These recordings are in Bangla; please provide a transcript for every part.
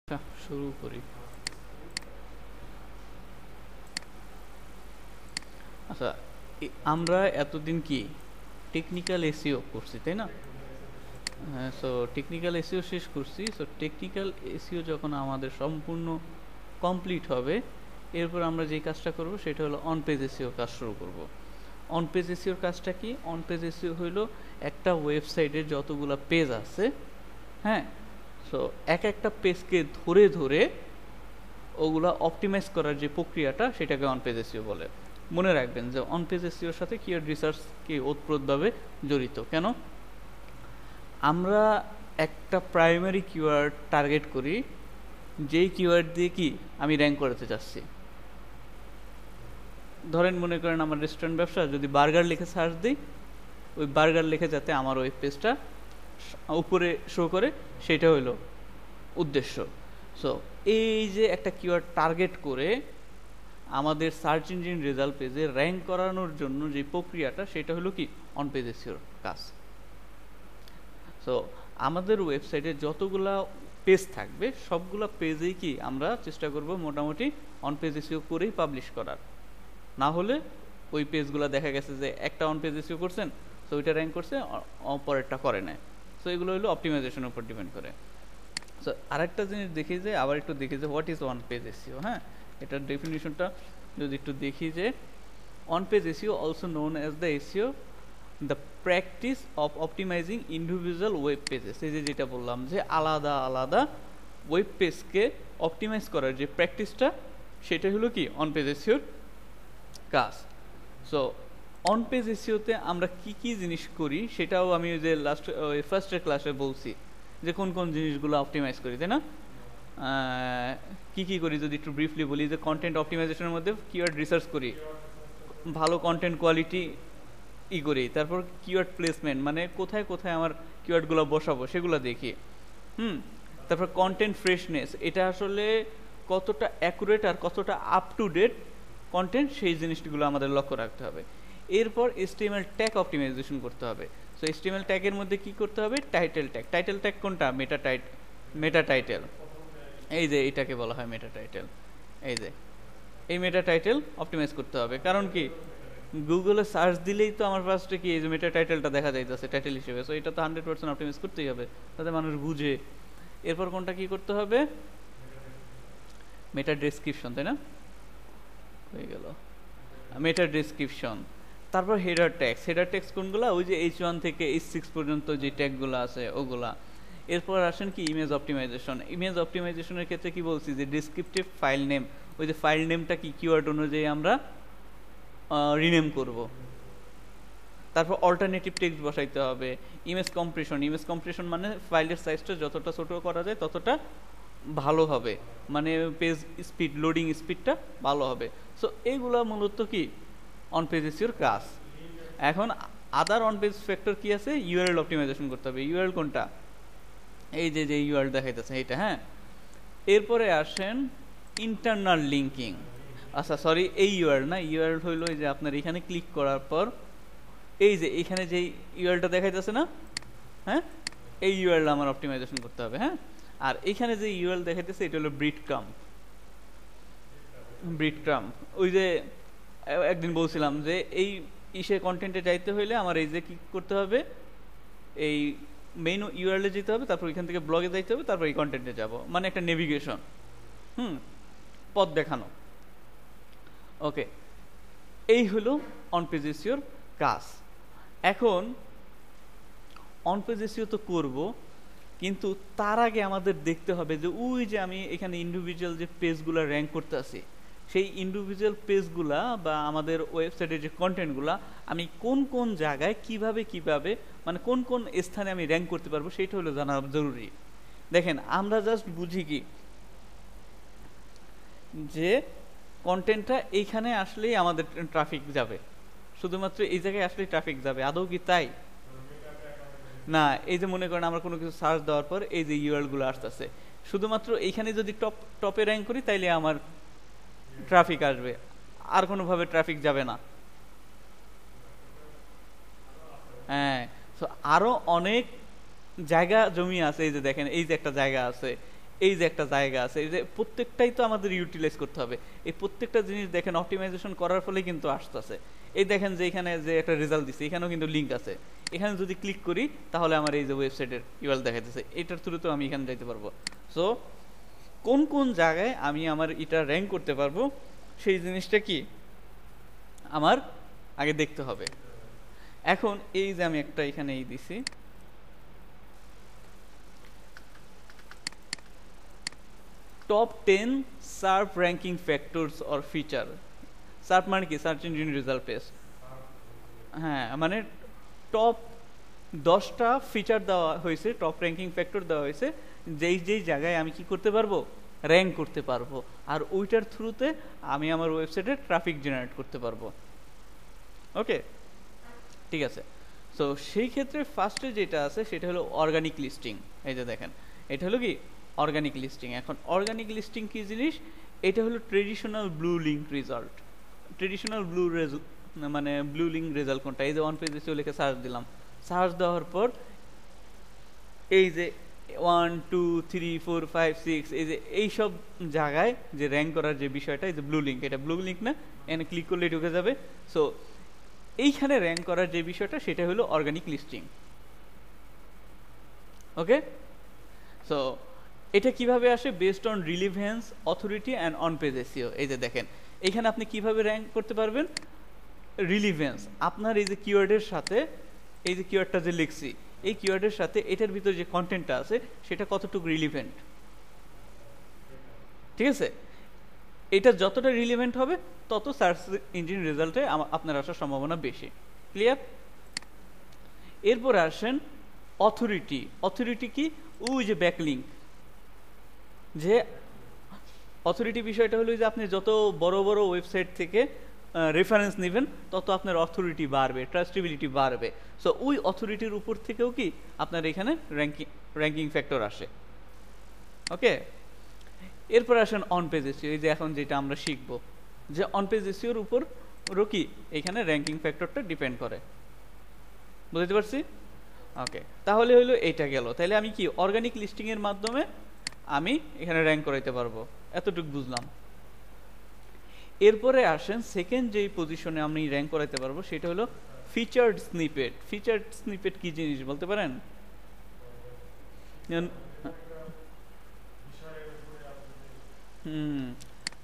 শুরু করি। আচ্ছা, আমরা এতদিন কি টেকনিক্যাল এসইও করছি, তাই না? হ্যাঁ, সো টেকনিক্যাল এসইও শেষ করছি। সো টেকনিক্যাল এসইও যখন আমাদের সম্পূর্ণ কমপ্লিট হবে, এরপর আমরা যেই কাজটা করব সেটা হলো অন পেজ এসইও কাজ শুরু করব। অন পেজ এসইওর কাজটা কি? অন পেজ এসইও হলো একটা ওয়েবসাইটের যতগুলা পেজ আছে, হ্যাঁ, সো এক একটা পেজকে ধরে ধরে ওগুলা অপটিমাইজ করার যে প্রক্রিয়াটা, সেটাকে অন পেজ এসইও বলে। মনে রাখবেন যে অন পেজ এসইওর সাথে কিওয়ার্ড রিসার্চ কি ওতপ্রোতভাবে জড়িত। কেন? আমরা একটা প্রাইমারি কিওয়ার্ড টার্গেট করি, যেই কিওয়ার্ড দিয়ে কি আমি র্যাঙ্ক করতে চাচ্ছি। ধরেন, মনে করেন আমার রেস্টুরেন্ট ব্যবসা, যদি বার্গার লিখে সার্চ দিই, ওই বার্গার লিখে যাতে আমার ওই পেজটা উপরে শো করে, সেটা হইল উদ্দেশ্য। সো এই যে একটা কিওয়ার্ড টার্গেট করে আমাদের সার্চ ইঞ্জিন রেজাল্ট পেজে র্যাঙ্ক করানোর জন্য যে প্রক্রিয়াটা, সেটা হলো কি অন পেজ এসইওর কাজ। সো আমাদের ওয়েবসাইটে যতগুলা পেজ থাকবে, সবগুলা পেজেই কি আমরা চেষ্টা করব মোটামুটি অন পেজ এসইও করেই পাবলিশ করার। না হলে ওই পেজগুলো দেখা গেছে যে একটা অন পেজ এসইও করছেন, সো ওইটা র্যাঙ্ক করছে, পরেরটা করে নেয়। সো এগুলো হলো অপটিমাইজেশনের উপর ডিপেন্ড করে। সো আরেকটা জিনিস দেখি যে, আবার একটু দেখি যে what is on page SEO. হ্যাঁ, এটার ডেফিনিশনটা যদি একটু দেখি যে, on page SEO also known as the SEO the practice of optimising individual web pages. এই যে যেটা বললাম যে আলাদা আলাদা ওয়েব পেজকে অপটিমাইজ করার যে প্র্যাকটিসটা, সেটা হলো কি অন পেজ এসইওর কাজ। সো অন পেজ এসইওতে আমরা কি কি জিনিস করি, সেটাও আমি যে ফার্স্টের ক্লাসে বলছি যে কোন কোন জিনিসগুলো অপটিমাইজ করি, তাই না? কি কি করি যদি একটু ব্রিফলি বলি, যে কন্টেন্ট অপটিমাইজেশনের মধ্যে কিওয়ার্ড রিসার্চ করি, ভালো কন্টেন্ট কোয়ালিটি করি, তারপর কিওয়ার্ড প্লেসমেন্ট, মানে কোথায় কোথায় আমার কিওয়ার্ডগুলো বসাবো সেগুলো দেখি। তারপর কন্টেন্ট ফ্রেশনেস, এটা আসলে কতটা অ্যাকুরেট আর কতটা আপ টু ডেট কন্টেন্ট, সেই জিনিসগুলো আমাদের লক্ষ্য রাখতে হবে। এরপর HTML ট্যাগ অপটিমাইজেশন করতে হবে। সো HTML ট্যাগের মধ্যে কি করতে হবে? Title tag. টাইটেল ট্যাগ কোনটা? মেটা টাইটেল। এই যে এটাকে বলা হয় মেটা টাইটেল। এই যে এই মেটা টাইটেল অপটিমাইজ করতে হবে। কারণ কি, গুগলে সার্চ দিলেই তো আমার ফার্স্টে কি এই যে মেটা টাইটেলটা দেখা যাইতেছে টাইটেল হিসেবে। সো এটা তো 100% অপটিমাইজ করতেই হবে, তাতে মানুষ বুঝে। এরপর কোনটা কি করতে হবে? মেটা ডেসক্রিপশন, তাই না? হয়ে গেল মেটা ডেসক্রিপশন। তারপর হেডার ট্যাগস। হেডার ট্যাগস কোনগুলা? ওই যে H1 থেকে H6 পর্যন্ত যে ট্যাগগুলো আছে ওগুলা। এরপর আসেন কি ইমেজ অপটিমাইজেশন। ইমেজ অপটিমাইজেশনের ক্ষেত্রে কি বলছি যে ডেসক্রিপটিভ ফাইল নেম, ওই যে ফাইল নেমটা কি কিওয়ার্ড অনুযায়ী আমরা রিনেম করব। তারপর অল্টারনেটিভ টেক্সট বসাইতে হবে। Image compression. ইমেজ কম্প্রেশন মানে ফাইলের সাইজটা যতটা ছোট করা যায় ততটা ভালো হবে, মানে পেজ স্পিড, লোডিং স্পিডটা ভালো হবে। সো এইগুলা মূলত কি অন পেজ এসইওর কাজ। এখন আদার অন পেজ ফ্যাক্টর কি আছে? ইউআরএল অপটিমাইজেশন করতে হবে। ইউআরএল কোনটা? এই যে যে ইউআরএল দেখাইতেছে এইটা। হ্যাঁ, এরপরে আসেন ইন্টারনাল লিঙ্কিং। আচ্ছা সরি, এই ইউআরএল না, ইউআরএল হইলো এই যে আপনার এখানে ক্লিক করার পর এই যে এখানে যে ইউআরএলটা দেখাইতেছে না, হ্যাঁ, এই ইউআরএল আমার অপটিমাইজেশন করতে হবে। হ্যাঁ, আর এখানে যে ইউআরএল দেখাইতেছে এটা হলো ব্রিড ক্রাম্প। ব্রিড ক্রাম্প, ওই যে একদিন বলছিলাম যে এই ইসে কন্টেন্টে যাইতে হইলে আমার এই যে কি করতে হবে, এই মেইন ইউআরএলে যেতে হবে, তারপর এখান থেকে ব্লগে যাইতে হবে, তারপর এই কন্টেন্টে যাব, মানে একটা নেভিগেশন, পথ দেখানো। ওকে, এই হলো অন পেজ এসইওর কাজ। এখন অন পেজ এসইও তো করব, কিন্তু তার আগে আমাদের দেখতে হবে যে ওই যে আমি এখানে ইন্ডিভিজুয়াল যে পেজগুলো র্যাঙ্ক করতে আছি, সেই ইন্ডিভিজুয়াল পেজগুলা বা আমাদের ওয়েবসাইটের যে কন্টেন্টগুলা আমি কোন কোন জায়গায় কিভাবে মানে কোন কোন স্থানে আমি র্যাঙ্ক করতে পারবো, সেটা হলো জানা জরুরি। দেখেন, আমরা জাস্ট বুঝি কি যে কন্টেন্টটা এইখানে আসলেই আমাদের ট্রাফিক যাবে, শুধুমাত্র এই জায়গায় আসলেই ট্রাফিক যাবে। আদৌ কি তাই? না। এই যে মনে করেন আমরা কোনো কিছু সার্চ দেওয়ার পর এই যে ইউআরএল গুলো আসতেছে, শুধুমাত্র এইখানে যদি টপে র্যাঙ্ক করি তাইলে আমার ট্রাফিক আসবে, আর কোনোভাবে ট্রাফিক যাবে না। হ্যাঁ, তো আরো অনেক জায়গা জমি আছে। এই যে দেখেন, এই যে একটা জায়গা আছে, এই যে একটা জায়গা আছে, এই যে প্রত্যেকটাই তো আমাদের ইউটিলাইজ করতে হবে। এই প্রত্যেকটা জিনিস দেখেন অপটিমাইজেশন করার ফলে কিন্তু আসতেছে। এই দেখেন যে এখানে যে একটা রেজাল্ট দিচ্ছে, এখানেও কিন্তু লিঙ্ক আছে। এখানে যদি ক্লিক করি তাহলে আমার এই যে ওয়েবসাইটের ইউআরএল দেখাইতেছে, এটার থ্রুতেও আমি এখানে যাইতে পারবো। সো কোন কোন জায়গায় আমি আমার এটা র্যাঙ্ক করতে পারবো সেই জিনিসটা কি আমার আগে দেখতে হবে। এখন এই যে আমি একটা এখানে এই দিছি, top 10 search ranking factors or feature. Search মানে কি? Search engine result page. হ্যাঁ, মানে টপ 10টা ফিচার দেওয়া হয়েছে, টপ র্যাঙ্কিং ফ্যাক্টর দেওয়া হয়েছে, যেই যেই জায়গায় আমি কি করতে পারবো, র্যাঙ্ক করতে পারবো, আর ওইটার থ্রুতে আমি আমার ওয়েবসাইটে ট্রাফিক জেনারেট করতে পারবো। ওকে, ঠিক আছে। সো সেই ক্ষেত্রে ফার্স্টে যেটা আছে সেটা হলো অর্গানিক লিস্টিং। এই যে দেখেন, এটা হলো কি অর্গানিক লিস্টিং। এখন অর্গানিক লিস্টিং কি জিনিস? এটা হলো traditional blue link result. Traditional মানে ব্লু লিঙ্ক রেজাল্ট কোনটা? এই যে অন পেজ এসে লিখে সার্চ দিলাম, সার্চ দেওয়ার পর এই যে 1 2 3 4 5 6 এই যে এইসব জায়গায় যে র্যাঙ্ক করার যে বিষয়টা, এই যে ব্লু লিঙ্ক, এটা ব্লু লিঙ্ক না, এখানে ক্লিক করলে ঢুকে যাবে। সো এইখানে র্যাঙ্ক করার যে বিষয়টা সেটা হলো অর্গানিক লিস্টিং। ওকে, সো এটা কিভাবে আসে? Based on relevance, authority and on page SEO. এই যে দেখেন, এখানে আপনি কিভাবে র্যাঙ্ক করতে পারবেন? রিলিভেন্স, আপনার এই যে কিওয়ার্ডের সাথে, এই যে কিওয়ার্ডটা যে লিখছি, এই কিওয়ার্ডের সাথে এটার ভিতরে যে কন্টেন্টটা আছে সেটা কতটুকু রিলিভেন্ট। ঠিক আছে, এটা যতটা রিলিভেন্ট হবে তত সার্চ ইঞ্জিন রেজাল্টে আপনার আসার সম্ভাবনা বেশি। ক্লিয়ার? এরপরে আসেন অথরিটি। অথরিটি কি? ওই যে ব্যাকলিঙ্ক। যে অথরিটি বিষয়টা হলো যে আপনি যত বড় বড় ওয়েবসাইট থেকে রেফারেন্স নেবেন তত আপনার অথরিটি বাড়বে, ট্রাস্টেবিলিটি বাড়বে। সো ওই অথরিটির উপর থেকেও কি আপনার এখানে র্যাঙ্কিং ফ্যাক্টর আসে। ওকে, এরপর আসেন অন পেজ এসইও। এই যে এখন যেটা আমরা শিখব, যে অন পেজ এসইওর উপরও কি এখানে র্যাঙ্কিং ফ্যাক্টরটা ডিপেন্ড করে। বুঝতে পারছি? ওকে, তাহলে হইলো এইটা গেল। তাহলে আমি কি অর্গানিক লিস্টিং এর মাধ্যমে আমি এখানে র্যাঙ্ক করাইতে পারবো, এতটুকু বুঝলাম। এরপরে আসেন সেকেন্ড যেই পজিশনে আমি র্যাঙ্ক করাইতে পারবো সেটা হলো ফিচার্ড স্নিপেট। ফিচার্ড স্নিপেট কি জিনিস বলতে পারেন?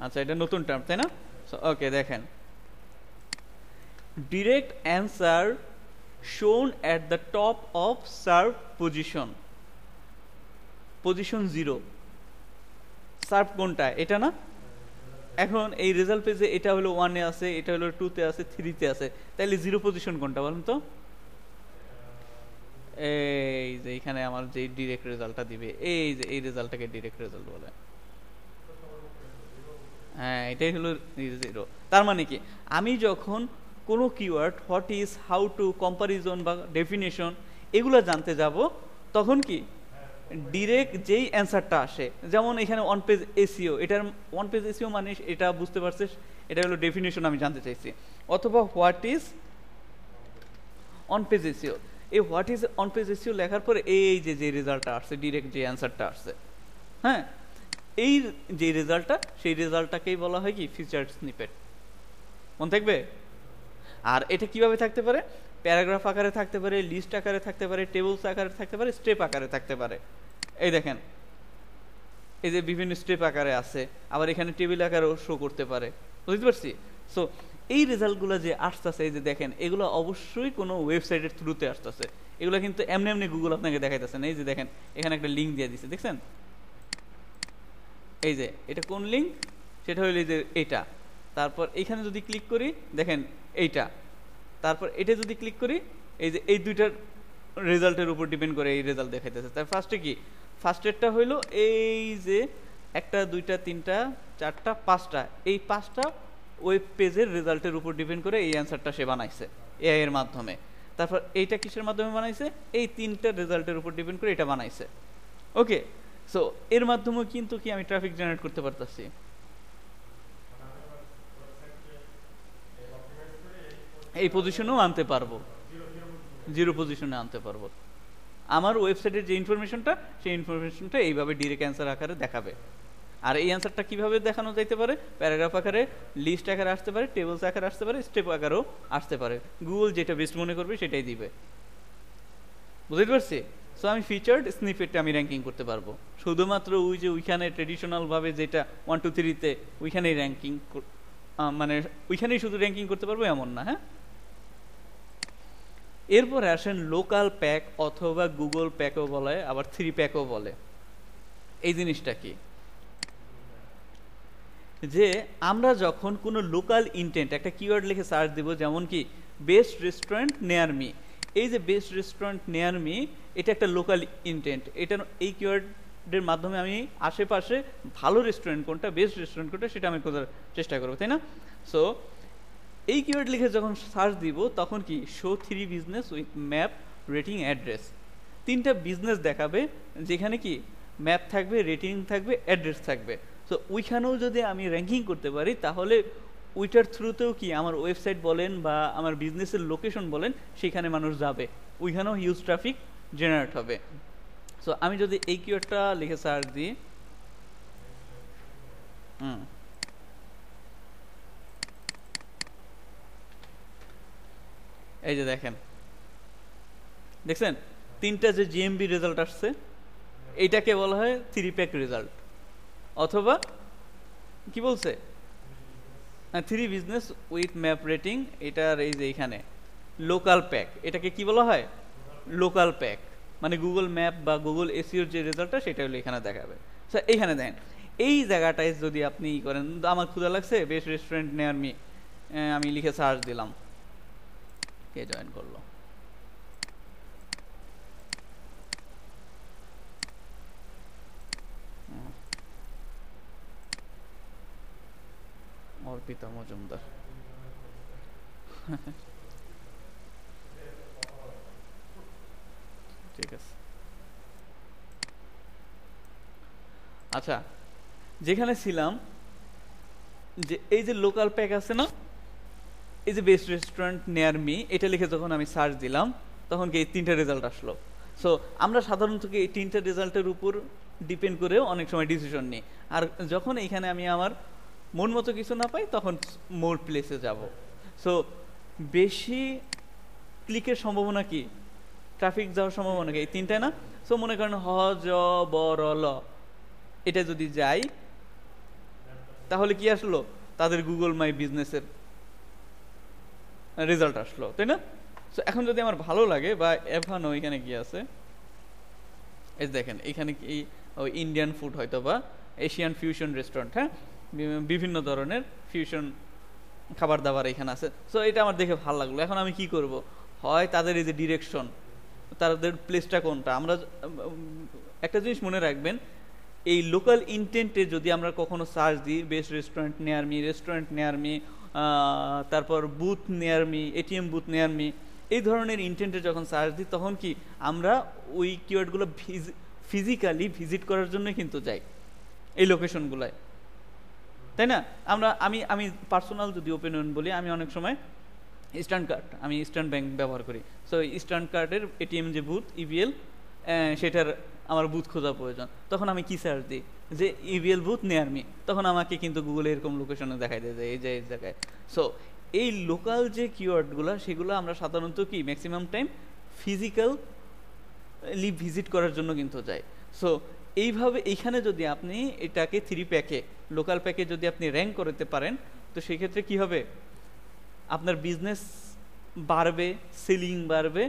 আচ্ছা, এটা নতুন টার্ম তাই না? ওকে, দেখেন, ডিরেক্ট অ্যান্সার শোন at the top of serve position, position 0। Serve কোনটা? এটা না? এখন এই রেজাল্ট পেজে এটা হলো 1 এ আছে, এটা হলো 2 তে আছে, 3 তে আছে, তাহলে 0 পজিশন কোনটা বলেন তো? এই যে এখানে আমার যে ডিরেক্ট রেজাল্টটা দিবে, এই যে এই রেজাল্টটাকে ডিরেক্ট রেজাল্ট বলে। হ্যাঁ, এটাই হলো 0। তার মানে কি, আমি যখন কোনো keyword what is, how to, comparison বা ডেফিনেশন এগুলো জানতে যাব, তখন কি ডিরেক্ট যেই অ্যান্সারটা আসে, যেমন এখানে অন পেজ এসইও, এটার অন পেজ এসইও মানে এটা বুঝতে পারছিস, এটা হলো ডেফিনেশন আমি জানতে চাইছি। অথবা what is on page SEO, এই what is on page SEO লেখার পরে এই যে যে রেজাল্টটা আসছে, ডিরেক্ট যে অ্যান্সারটা আসছে, হ্যাঁ, এই যে রেজাল্টটা, সেই রেজাল্টটাকেই বলা হয় কি ফিচার্ড স্নিপেট। মনে থাকবে? আর এটা কিভাবে থাকতে পারে? প্যারাগ্রাফ আকারে থাকতে পারে, লিস্ট আকারে থাকতে পারে, টেবলস আকারে থাকতে পারে, স্টেপ আকারে থাকতে পারে। এই দেখেন, এই যে বিভিন্ন স্টেপ আকারে আছে, আবার এখানে টেবিল আকারেও শো করতে পারে। বুঝতে পারছি? সো এই রেজাল্টগুলো যে আসতেছে, এই যে দেখেন, এগুলো অবশ্যই কোনো ওয়েবসাইটের থ্রুতে আসতেছে। এগুলো কিন্তু এমনি এমনি গুগল আপনাকে দেখাইতেছে না। এই যে দেখেন, এখানে একটা লিঙ্ক দিয়ে দিচ্ছে, দেখছেন? এই যে এটা কোন লিঙ্ক? সেটা হলো এই যে এইটা। তারপর এইখানে যদি ক্লিক করি, দেখেন এইটা। তারপর এটা যদি ক্লিক করি, এই যে এই দুইটার রেজাল্টের উপর ডিপেন্ড করে এই রেজাল্ট দেখাইতেছে। তার ফার্স্টে কি? ফার্স্টেরটা হইলো এই যে 1 2 3 4 5টা, এই 5টা ওয়েব পেজের রেজাল্টের উপর ডিপেন্ড করে এই অ্যান্সারটা সে বানাইছে এআই এর মাধ্যমে। তারপর এইটা কিসের মাধ্যমে বানাইছে? এই 3টা রেজাল্টের উপর ডিপেন্ড করে এটা বানাইছে। ওকে, সো এর মাধ্যমে কিন্তু কি আমি ট্রাফিক জেনারেট করতে পারতাছি। এই পজিশনেও আনতে পারবো, 0 পজিশনে আনতে পারবো। আমার ওয়েবসাইটের যে ইনফরমেশনটা সেই ইনফরমেশনটা এইভাবে ডিরেক্ট অ্যান্সার আকারে দেখাবে। আর এই অ্যান্সারটা কীভাবে দেখানো যাইতে পারে? প্যারাগ্রাফ আকারে, লিস্ট আকারে আসতে পারে, টেবলস আকারে আসতে পারে, স্টেপ আকারেও আসতে পারে। গুগল যেটা বেস্ট মনে করবে সেটাই দিবে। বুঝতে পারছি? সো আমি ফিচার্ড স্নিপেটে আমি র্যাঙ্কিং করতে পারবো। শুধুমাত্র ওই যে ওইখানে ট্রেডিশনালভাবে যেটা 1 2 3-তে ওইখানেই র্যাঙ্কিং, মানে ওইখানেই শুধু র্যাঙ্কিং করতে পারবো এমন না। হ্যাঁ, এরপরে আসেন লোকাল প্যাক অথবা গুগল প্যাকও বলে, আবার 3 প্যাকও বলে। এই জিনিসটা কি? যে আমরা যখন কোনো লোকাল ইন্টেন্ট একটা কিওয়ার্ড লিখে সার্চ দিব, যেমন কি বেস্ট রেস্টুরেন্ট নিয়ার মি, এই যে বেস্ট রেস্টুরেন্ট নিয়ার মি এটা একটা লোকাল ইন্টেন্ট। এটা এই কিওয়ার্ডের মাধ্যমে আমি আশেপাশে ভালো রেস্টুরেন্ট কোনটা, বেস্ট রেস্টুরেন্ট কোনটা সেটা আমি খোঁজার চেষ্টা করবো, তাই না? সো এই কিওয়ার্ড লিখে যখন সার্চ দিব তখন কি show 3 business with map, rating, address, 3টা বিজনেস দেখাবে যেখানে কি ম্যাপ থাকবে, রেটিং থাকবে, অ্যাড্রেস থাকবে। সো ওইখানেও যদি আমি র্যাঙ্কিং করতে পারি তাহলে ওইটার থ্রুতেও কি আমার ওয়েবসাইট বলেন বা আমার বিজনেসের লোকেশন বলেন সেখানে মানুষ যাবে, ওইখানেও হিউজ ট্রাফিক জেনারেট হবে। সো আমি যদি এই কিওয়ার্ডটা লিখে সার্চ দিই, এই যে দেখেন, দেখছেন 3টা যে জিএমবি রেজাল্ট আসছে, এইটাকে বলা হয় 3 প্যাক রেজাল্ট। অথবা কি বলছে, 3 বিজনেস উইথ ম্যাপ, রেটিং, এটার এই যে এখানে লোকাল প্যাক, এটাকে কি বলা হয়? Local pack. মানে গুগল ম্যাপ বা গুগল এসইওর যে রেজাল্টটা সেটা হলো এখানে দেখাবে। স্যার এইখানে দেখেন, এই জায়গাটায় যদি আপনি করেন, আমার ক্ষুধা লাগছে বেস্ট রেস্টুরেন্ট নিয়ার মি, আমি লিখে সার্চ দিলাম, কে জয়েন করলো? অর্পিতা মজুমদার। ঠিক আছে, আচ্ছা যেখানে ছিলাম, যে এই যে লোকাল প্যাক আছে না, এই যে বেস্ট রেস্টুরেন্ট নিয়ার মি, এটা লিখে যখন আমি সার্চ দিলাম তখন কি এই 3টা রেজাল্ট আসলো। সো আমরা সাধারণত এই 3টা রেজাল্টের উপর ডিপেন্ড করে অনেক সময় ডিসিশন নিই। আর যখন এখানে আমি আমার মন মতো কিছু না পাই তখন মোর প্লেসে যাব। সো বেশি ক্লিকের সম্ভাবনা কি, ট্রাফিক যাওয়ার সম্ভাবনা কি, এই 3টাই না? সো মনে করেন হ জ ব র ল, এটা যদি যাই তাহলে কি আসলো? তাদের গুগল মাই বিজনেসের রেজাল্ট আসলো, তাই না? সো এখন যদি আমার ভালো লাগে, বা এভানো এখানে কি আছে, এই দেখেন এখানে কি ইন্ডিয়ান ফুড হয়তো বা এশিয়ান ফিউশন রেস্টুরেন্ট, হ্যাঁ বিভিন্ন ধরনের ফিউশন খাবার দাবার এখানে আছে। সো এটা আমার দেখে ভালো লাগলো। এখন আমি কি করব? হয় তাদের এই যে ডিরেকশন, তাদের প্লেসটা কোনটা, আমরা একটা জিনিস মনে রাখবেন, এই লোকাল ইন্টেন্টে যদি আমরা কখনো সার্চ দিই best restaurant near me, restaurant near me, তারপর booth near me, ATM booth near me, এই ধরনের ইন্টেন্টে যখন সার্চ দিই তখন কি আমরা ওই কিওয়ার্ডগুলো ফিজিক্যালি ভিজিট করার জন্য কিন্তু যাই এই লোকেশনগুলোয়, তাই না? আমি পার্সোনাল যদি ওপিনিয়ন বলি, আমি অনেক সময় ইস্টার্ন কার্ড, আমি ইস্টার্ন ব্যাংক ব্যবহার করি। সো ইস্টার্ন কার্ডের এটিএম যে বুথ ইবিএল, সেটার আমার বুথ খোঁজা প্রয়োজন, তখন আমি কি সার্চ দিই যে ইবিএল বুথ নিয়ার মি, তখন আমাকে কিন্তু গুগলে এরকম লোকেশনে দেখাই দেয় যে এই যে এই জায়গায়। সো এই লোকাল যে কিওয়ার্ডগুলো সেগুলো আমরা সাধারণত কি ম্যাক্সিমাম টাইম ফিজিক্যালি ভিজিট করার জন্য কিন্তু যাই। সো এইভাবে এইখানে যদি আপনি এটাকে 3 প্যাকে, লোকাল প্যাকে যদি আপনি র্যাঙ্ক করতে পারেন, তো সেই ক্ষেত্রে কি হবে? আপনার বিজনেস বাড়বে, সেলিং বাড়বে,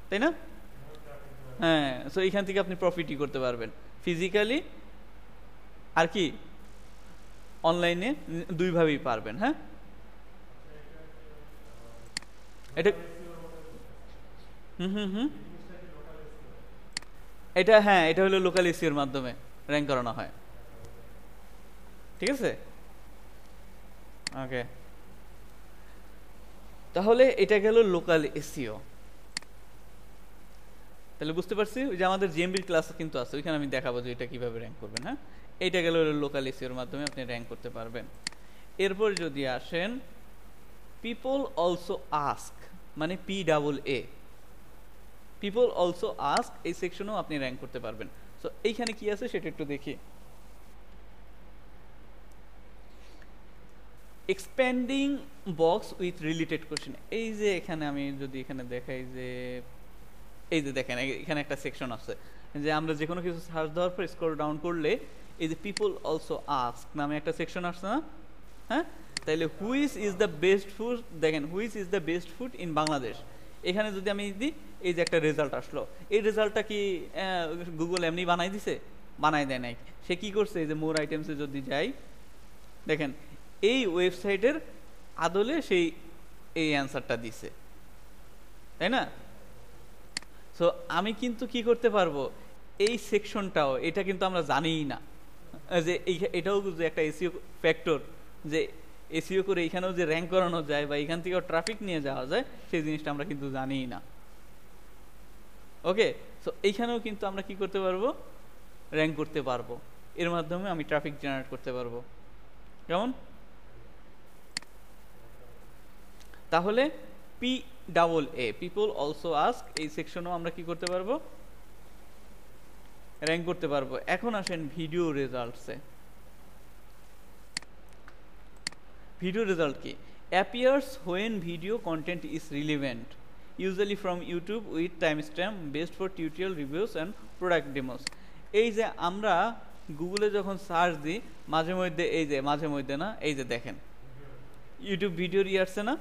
তাই না? হ্যাঁ, সো এইখান থেকে আপনি প্রফিটই করতে পারবেন ফিজিক্যালি আর কি অনলাইনে, দুইভাবেই পারবেন। হ্যাঁ, এটা এটা হ্যাঁ, এটা হলো লোকাল এসইওর মাধ্যমে র্যাঙ্ক করানো হয়। ঠিক আছে, ওকে, তাহলে এটা গেল লোকাল এসইও। তাহলে বুঝতে পারছি, ওই যে আমাদের জিএমবির ক্লাস কিন্তু আছে, ওইখানে আমি দেখাবো যে এটা কিভাবে র্যাঙ্ক করবেন। হ্যাঁ, এইটা গেল লোকাল এসইওর মাধ্যমে আপনি র্যাঙ্ক করতে পারবেন। এরপর যদি আসেন পিপল অলসো আস্ক, মানে PAA, পিপল অলসো আস্ক এই সেকশনেও আপনি র্যাঙ্ক করতে পারবেন। সো এইখানে কি আছে সেটা একটু দেখি। Expanding box with related question, এই যে এখানে আমি যদি এখানে দেখাই যে এই যে দেখেন এখানে একটা সেকশন আছে যে আমরা যে কোনো কিছু সার্চ দেওয়ার পর স্ক্রল ডাউন করলে এই যে পিপল অলসো আস্ক নামে একটা সেকশন আসছে না? হ্যাঁ, তাইলে which is the best food, দেখেন which is the best food in Bangladesh. এখানে যদি আমি দিই এই যে একটা রেজাল্ট আসলো, এই রেজাল্টটা কি গুগল এমনি বানাই দিছে? বানাই দেয় নাই। সে কি করছে, এই যে মোর আইটেমসে যদি যাই দেখেন এই ওয়েবসাইটের আদলে সেই এই অ্যান্সারটা দিছে, তাই না? সো আমি কিন্তু কি করতে পারবো, এই সেকশনটাও এটা কিন্তু আমরা জানিই না যে এটাও যে একটা এসইও ফ্যাক্টর, যে এসইও করে এখানেও যে র্যাঙ্ক করানো যায় বা এখান থেকেও ট্রাফিক নিয়ে যাওয়া যায়, সেই জিনিসটা আমরা কিন্তু জানিই না। ওকে, সো এইখানেও কিন্তু আমরা কি করতে পারবো, র্যাঙ্ক করতে পারবো। এর মাধ্যমে আমি ট্রাফিক জেনারেট করতে পারবো। কেমন? তাহলে PAA পিপল অলসো আস্ক এই সেকশনও আমরা কি করতে পারবো, র্যাঙ্ক করতে পারবো। এখন আসেন ভিডিও রেজাল্টসে। ভিডিও রেজাল্ট কি? Appears when video content is relevant, usually from YouTube with time stamp, best for tutorial reviews and product demos. এই যে আমরা গুগলে যখন সার্চ দিই মাঝে মধ্যে এই যে মাঝে মধ্যে না, এই যে দেখেন ইউটিউব ভিডিওরই আসছে না,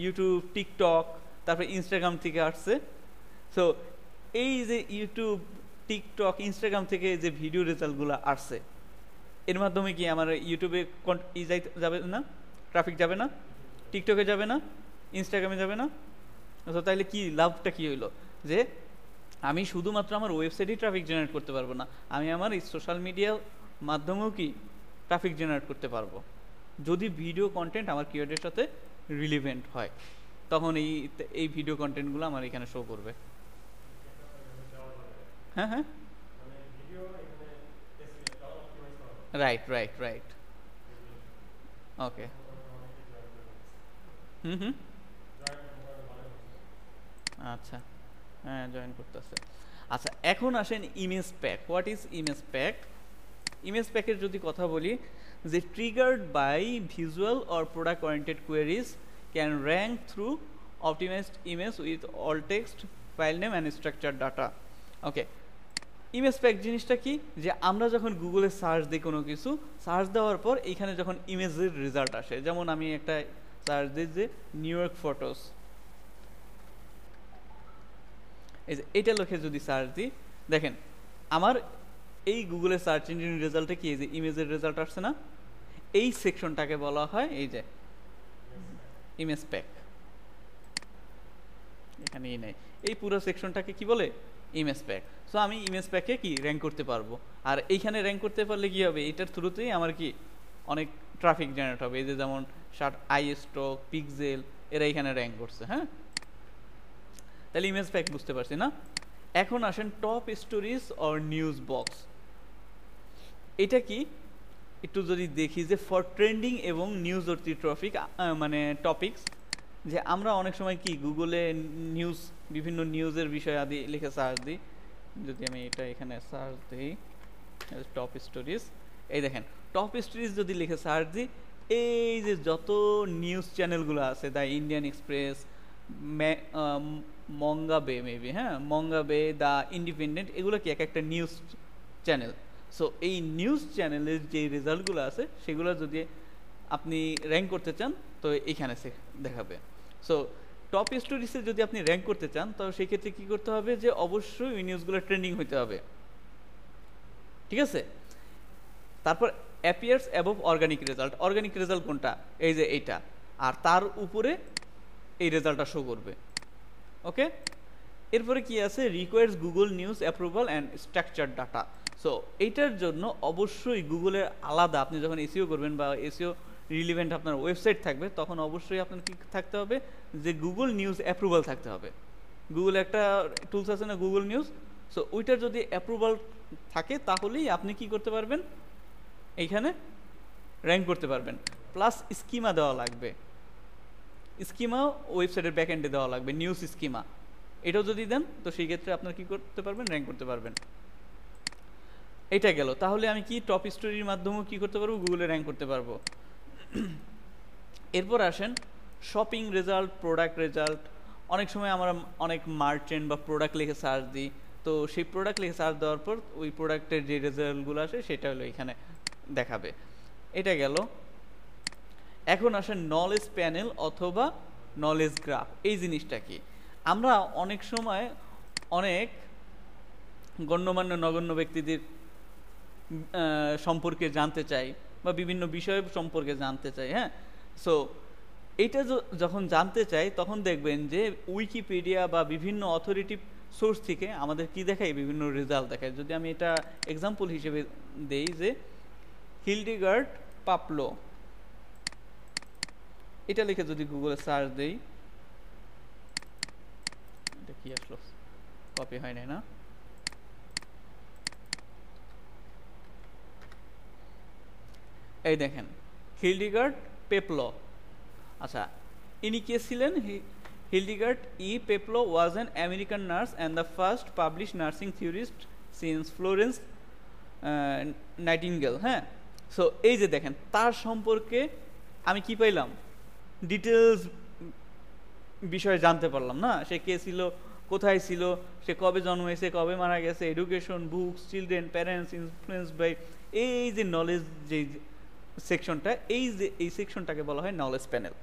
ইউটিউব, টিকটক, তারপরে ইনস্টাগ্রাম থেকে আসছে। সো এই যে ইউটিউব, টিকটক, ইনস্টাগ্রাম থেকে যে ভিডিও রেজাল্টগুলো আসছে, এর মাধ্যমে কি আমার ইউটিউবে যাবে না, ট্রাফিক যাবে না, টিকটকে যাবে না, ইনস্টাগ্রামে যাবে না? তো তাইলে কি লাভটা কি হইলো, যে আমি শুধুমাত্র আমার ওয়েবসাইটেই ট্রাফিক জেনারেট করতে পারবো না, আমি আমার এই সোশ্যাল মিডিয়ার মাধ্যমেও কি ট্রাফিক জেনারেট করতে পারবো, যদি ভিডিও কন্টেন্ট আমার কিওয়ার্ডের সাথে রিলেভেন্ট হয়, তখন এই ভিডিও কন্টেন্টগুলো আমার এখানে শো করবে। হ্যাঁ হ্যাঁ, right right right. Okay, hmm, আচ্ছা, হ্যাঁ জয়েন করতেছে। আচ্ছা, এখন আসেন image pack. What is image pack? Image প্যাকের যদি কথা বলি, যে triggered by visual or product oriented queries can rank through optimised image with alt text, file name and structure data. Okay, image pack জিনিসটা কি, যে আমরা যখন গুগলে সার্চ দিই কোনো কিছু, সার্চ দেওয়ার পর এইখানে যখন ইমেজের রেজাল্ট আসে, যেমন আমি একটা সার্চ দিই যে নিউ ইয়র্ক ফটোস, এই যে এটা লিখে যদি সার্চ দিই, দেখেন আমার এই গুগলের সার্চ ইঞ্জিন রেজাল্টে কি এই যে ইমেজের রেজাল্ট আসছে না, এই সেকশনটাকে বলা হয় এই যে ইমেজ প্যাক। এখানেই নেই, এই পুরো সেকশনটাকে কি বলে, ইমেজ প্যাক। সো আমি ইমেজ প্যাকে কি র্যাঙ্ক করতে পারবো, আর এইখানে র্যাঙ্ক করতে পারলে কি হবে, এটার থ্রুতেই আমার কি অনেক ট্রাফিক জেনারেট হবে। এই যে যেমন আইস্টক, পিক্সেল, এরা এখানে র্যাঙ্ক করছে। হ্যাঁ, তাহলে ইমেজ প্যাক বুঝতে পারছি না? এখন আসেন top stories or news box. এটা কি একটু যদি দেখি, যে ফর ট্রেন্ডিং এবং নিউজ অর্থী ট্রফিক, মানে টপিকস, যে আমরা অনেক সময় কি গুগলে নিউজ, বিভিন্ন নিউজের বিষয় আদি লিখে সার্চ দিই। যদি আমি এটা এখানে সার্চ দিই টপ স্টোরিজ, এই দেখেন টপ স্টোরিজ যদি লিখে সার্চ দিই, এই যে যত নিউজ চ্যানেলগুলো আছে, দ্য ইন্ডিয়ান এক্সপ্রেস, মঙ্গাবে, মেবি, হ্যাঁ মঙ্গাবে, দ্য ইন্ডিপেন্ডেন্ট, এগুলো কি এক একটা নিউজ চ্যানেল। সো এই নিউজ চ্যানেলের যে রেজাল্টগুলো আছে সেগুলো যদি আপনি র্যাঙ্ক করতে চান তো এইখানে দেখাবে। সো টপ স্টোরিজে যদি আপনি র্যাঙ্ক করতে চান তো সেই ক্ষেত্রে কী করতে হবে, যে অবশ্যই ওই নিউজগুলো ট্রেন্ডিং হতে হবে, ঠিক আছে? তারপর appears above organic result. Organic result কোনটা, এই যে এইটা, আর তার উপরে এই রেজাল্টটা শো করবে। ওকে, এরপরে কি আছে, requires Google news approval and structure data. So এইটার জন্য অবশ্যই গুগলের আলাদা, আপনি যখন এসইও করবেন বা এসইও রিলিভেন্ট আপনার ওয়েবসাইট থাকবে, তখন অবশ্যই আপনার কি থাকতে হবে, যে গুগল নিউজ অ্যাপ্রুভাল থাকতে হবে। গুগল একটা টুলস আছে না, গুগল নিউজ, সো ওইটার যদি অ্যাপ্রুভাল থাকে তাহলেই আপনি কি করতে পারবেন, এইখানে র্যাঙ্ক করতে পারবেন। প্লাস স্কিমা দেওয়া লাগবে, স্কিমাও ওয়েবসাইটের ব্যাকএন্ডে দেওয়া লাগবে, নিউজ স্কিমা। এটাও যদি দেন তো সেই ক্ষেত্রে আপনার কি করতে পারবেন, র্যাঙ্ক করতে পারবেন। এটা গেল। তাহলে আমি কি টপ স্টোরির মাধ্যমেও কি করতে পারবো, গুগলে র্যাঙ্ক করতে পারবো। এরপর আসেন শপিং রেজাল্ট, প্রোডাক্ট রেজাল্ট। অনেক সময় আমরা অনেক মার্চেন্ট বা প্রোডাক্ট লিখে সার্চ দিই, তো সেই প্রোডাক্ট লিখে সার্চ দেওয়ার পর ওই প্রোডাক্টের যে রেজাল্টগুলো আসে সেটা হলো এখানে দেখাবে। এটা গেল। এখন আসে নলেজ প্যানেল অথবা নলেজ গ্রাফ। এই জিনিসটা কি, আমরা অনেক সময় অনেক গণ্যমান্য নগণ্য ব্যক্তিদের সম্পর্কে জানতে চাই বা বিভিন্ন বিষয় সম্পর্কে জানতে চাই। হ্যাঁ, সো এইটা যখন জানতে চাই তখন দেখবেন যে উইকিপিডিয়া বা বিভিন্ন অথরিটি সোর্স থেকে আমাদের কি দেখায়, বিভিন্ন রেজাল্ট দেখায়। যদি আমি এটা এক্সাম্পল হিসেবে দেই যে হিলডিগার্ড পাপলো, এটা লিখে যদি গুগলে সার্চ দেই, এটা কি আসলো, কপি হয় নাই না, এই দেখেন হিলডিগার্ড পেপলো। আচ্ছা, ইনি কে ছিলেন? Hildegard E Peplau was an American nurse and the first publish nursing theorist since Florence Nightingale. হ্যাঁ, সো এই যে দেখেন তার সম্পর্কে আমি কি পাইলাম, ডিটেলস বিষয়ে জানতে পারলাম না। সে কে ছিল, কোথায় ছিল, সে কবে জন্ম হয়েছে, কবে মারা গেছে, education, books, children, parents, influence by, এই যে নলেজ যে সেকশনটা, এই সেকশনটাকে বলা হয় নলেজ প্যানেল।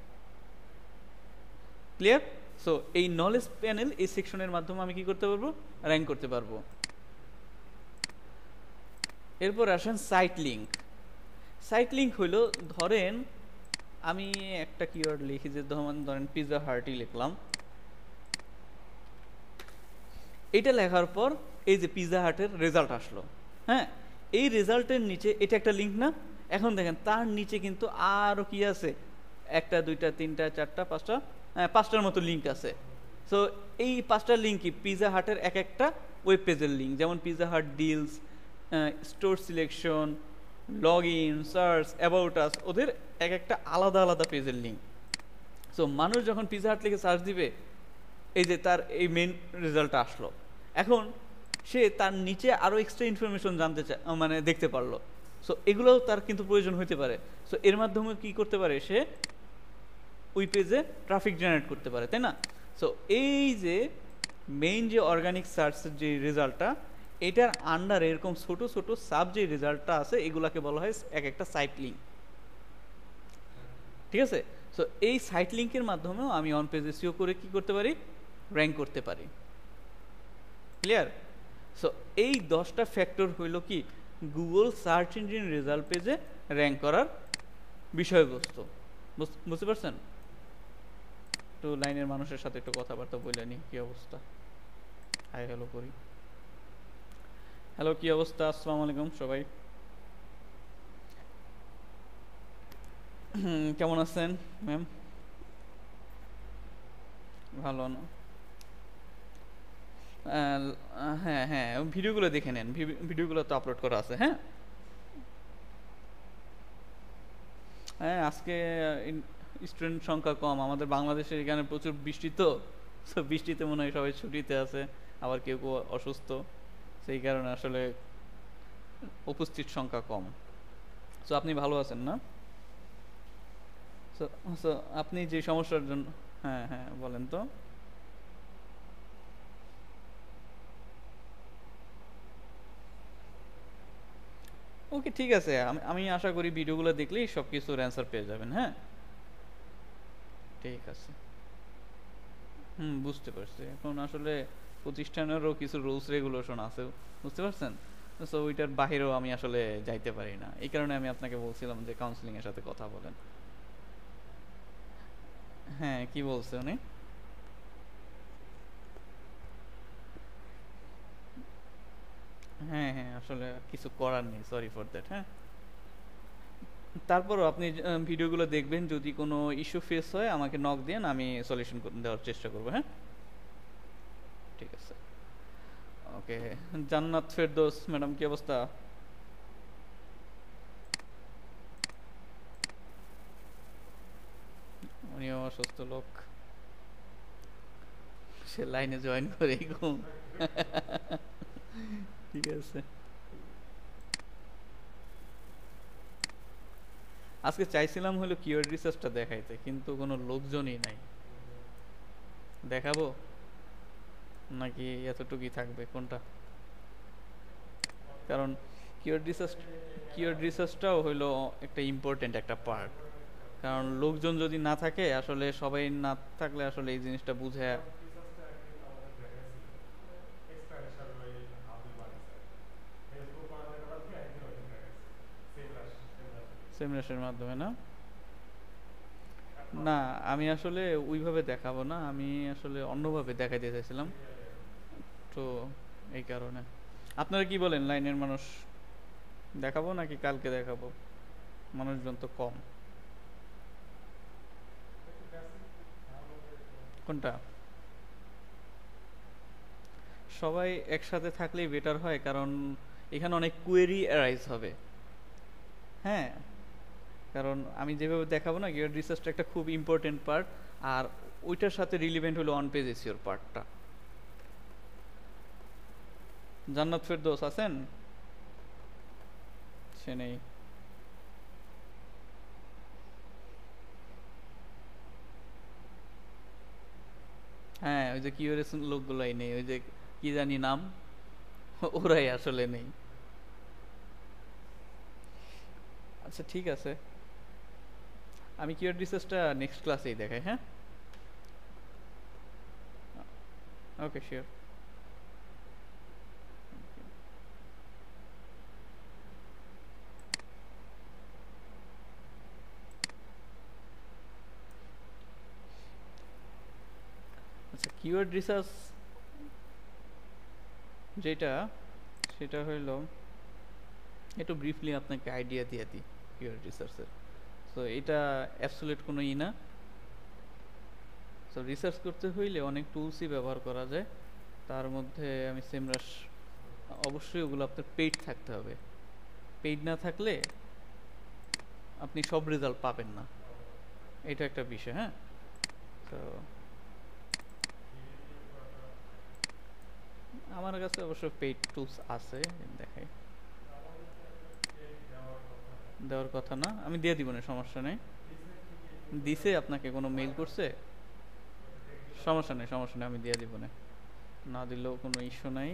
ক্লিয়ার? সো এই নলেজ প্যানেল, এই সেকশনের মাধ্যমে আমি কি করতে পারবো, র্যাঙ্ক করতে পারবো। এরপর আসেন সাইট লিঙ্ক। সাইট লিঙ্ক হইল, ধরেন আমি একটা কিওয়ার্ড লিখি যে ধরেন পিৎজা হাটই লিখলাম। এটা লেখার পর এই যে পিৎজা হাটের রেজাল্ট আসলো। হ্যাঁ, এই রেজাল্টের নিচে এটা একটা লিঙ্ক না? এখন দেখেন তার নিচে কিন্তু আরও কি আছে, একটা, দুইটা, তিনটা, চারটা, পাঁচটা, পাঁচটার মতো লিঙ্ক আছে। সো এই পাঁচটা লিঙ্কই পিৎজা হাটের এক একটা ওয়েব পেজের লিঙ্ক। যেমন Pizza Hut deals, store selection, log in, search, about us, ওদের এক একটা আলাদা আলাদা পেজের লিঙ্ক। সো মানুষ যখন পিৎজা হাট লিখে সার্চ দিবে, এই যে তার এই মেন রেজাল্টটা আসলো। এখন সে তার নিচে আরও এক্সট্রা ইনফরমেশন জানতে চায়, মানে দেখতে পারলো। সো এগুলোও তার কিন্তু প্রয়োজন হতে পারে। সো এর মাধ্যমে কি করতে পারে, সে ওই পেজে ট্রাফিক জেনারেট করতে পারে, তাই না? সো এই যে মেইন যে অর্গানিক সার্চের যে রেজাল্টটা, এটার আন্ডারে এরকম ছোট ছোট সাব যে রেজাল্টটা আছে, এগুলাকে বলা হয় এক একটা সাইট লিঙ্ক। ঠিক আছে? সো এই সাইট লিঙ্কের মাধ্যমেও আমি অন পেজ এসইও করে কি করতে পারি, র্যাঙ্ক করতে পারি। ক্লিয়ার? সো এই 10টা ফ্যাক্টর হইল কি গুগল সার্চ ইঞ্জিন রেজাল্ট পেজে র্যাঙ্ক করার বিষয়বস্তু। বুঝতে পারছেন? একটু লাইনের মানুষের সাথে একটু কথাবার্তা বলে নি, কি অবস্থা। হাই হ্যালো করি। হ্যালো, কি অবস্থা? আসসালামু আলাইকুম সবাই, কেমন আছেন ম্যাম? ভালো না? হ্যাঁ হ্যাঁ, ভিডিওগুলো দেখে নেন, ভিডিওগুলো তো আপলোড করা আছে। হ্যাঁ হ্যাঁ, আজকে স্টুডেন্ট সংখ্যা কম আমাদের বাংলাদেশের, এখানে প্রচুর বৃষ্টি, তো বৃষ্টিতে মনে হয় সবাই ছুটিতে আছে, আবার কেউ কেউ অসুস্থ, সেই কারণে আসলে উপস্থিত সংখ্যা কম। সো আপনি ভালো আছেন না? সো আপনি যে সমস্যার জন্য, হ্যাঁ হ্যাঁ বলেন তো। ওকে, ঠিক আছে, আমি আশা করি ভিডিওগুলো দেখলেই সব কিছুর অ্যান্সার পেয়ে যাবেন। হ্যাঁ ঠিক আছে। বুঝতে পারছি। এখন আসলে প্রতিষ্ঠানেরও কিছু রুলস রেগুলেশন আছে, বুঝতে পারছেন? সো ওইটার বাহিরেও আমি আসলে যাইতে পারি না, এই কারণে আমি আপনাকে বলছিলাম যে কাউন্সিলিং এর সাথে কথা বলেন। হ্যাঁ, কি বলছে উনি? হ্যাঁ হ্যাঁ, আসলে কিছু করার নেই, সরি ফর দ্যাট। হ্যাঁ, তারপরও আপনি ভিডিওগুলো দেখবেন, যদি কোনো ইস্যু ফেস হয় আমাকে নক দেন, আমি সলিউশন দেওয়ার চেষ্টা করবো। হ্যাঁ ঠিক আছে, ওকে। জান্নাত ফেরদৌস ম্যাডাম, কি অবস্থা? উনিও অসুস্থ লোক, সে লাইনে জয়েন করে ঘুম। ঠিক আছে, আজকে চাইছিলাম হলো কিওয়ার্ড রিসার্চটা দেখাইতে, কিন্তু কোনো লোকজনই নাই। দেখাবো নাকি এতটুকুই থাকবে কোনটা? কারণ কিওয়ার্ড রিসার্চ কিওয়ার্ড রিসার্চটাও হইলো একটা ইম্পর্টেন্ট একটা পার্ট। কারণ লোকজন যদি না থাকে, আসলে সবাই না থাকলে আসলে এই জিনিসটা বুঝে। সেমিনারের মাধ্যমে না? না, আমি আসলে ওইভাবে দেখাবো না, আমি আসলে অন্যভাবে দেখাইতে চাইছিলাম, তো এই কারণে। আপনারা কি বলেন, লাইনের মানুষ দেখাবো নাকি কালকে দেখাবো? মানুষজন তো কম। কোনটা? সবাই একসাথে থাকলেই বেটার হয়, কারণ এখানে অনেক কোয়েরি অ্যারাইজ হবে। হ্যাঁ, কারণ আমি যেভাবে দেখাবো না, গিয়ার রিসার্চটা একটা খুব ইম্পর্টেন্ট পার্ট, আর ওইটার সাথে রিলিভেন্ট হলো অন পেজ এসিওর পার্টটা। জান্নাত ফেরদৌস আছেন? সে নেই। হ্যাঁ, ওই যে কিউরেস লোকগুলাই নেই, ওই যে কি জানি নাম, ওরাই আসলে নেই। আচ্ছা ঠিক আছে, আমি কিওয়ার্ড রিসার্চটা নেক্সট ক্লাসেই দেখাই। হ্যাঁ, ওকে, শিওর। আচ্ছা, কিওয়ার্ড রিসার্চ যেটা, সেটা হইল, একটু ব্রিফলি আপনাকে আইডিয়া দিয়ে দিই কিওয়ার্ড রিসার্চের। সো এটা অ্যাবসোলিউট কোনো না। সো রিসার্চ করতে হইলে অনেক টুলসই ব্যবহার করা যায়, তার মধ্যে আমি সেমরাস, অবশ্যই ওগুলো আপনার পেইড থাকতে হবে। পেইড না থাকলে আপনি সব রেজাল্ট পাবেন না, এটা একটা বিষয়। হ্যাঁ, তো আমার কাছে অবশ্য পেইড টুলস আছে, দেখাই। দেওয়ার কথা না, আমি দিয়ে দিব না, সমস্যা নেই। দিছে আপনাকে কোনো মেইল করছে? সমস্যা নেই, সমস্যা নেই, আমি দিয়ে দিব না, না দিলেও কোনো ইস্যু নাই।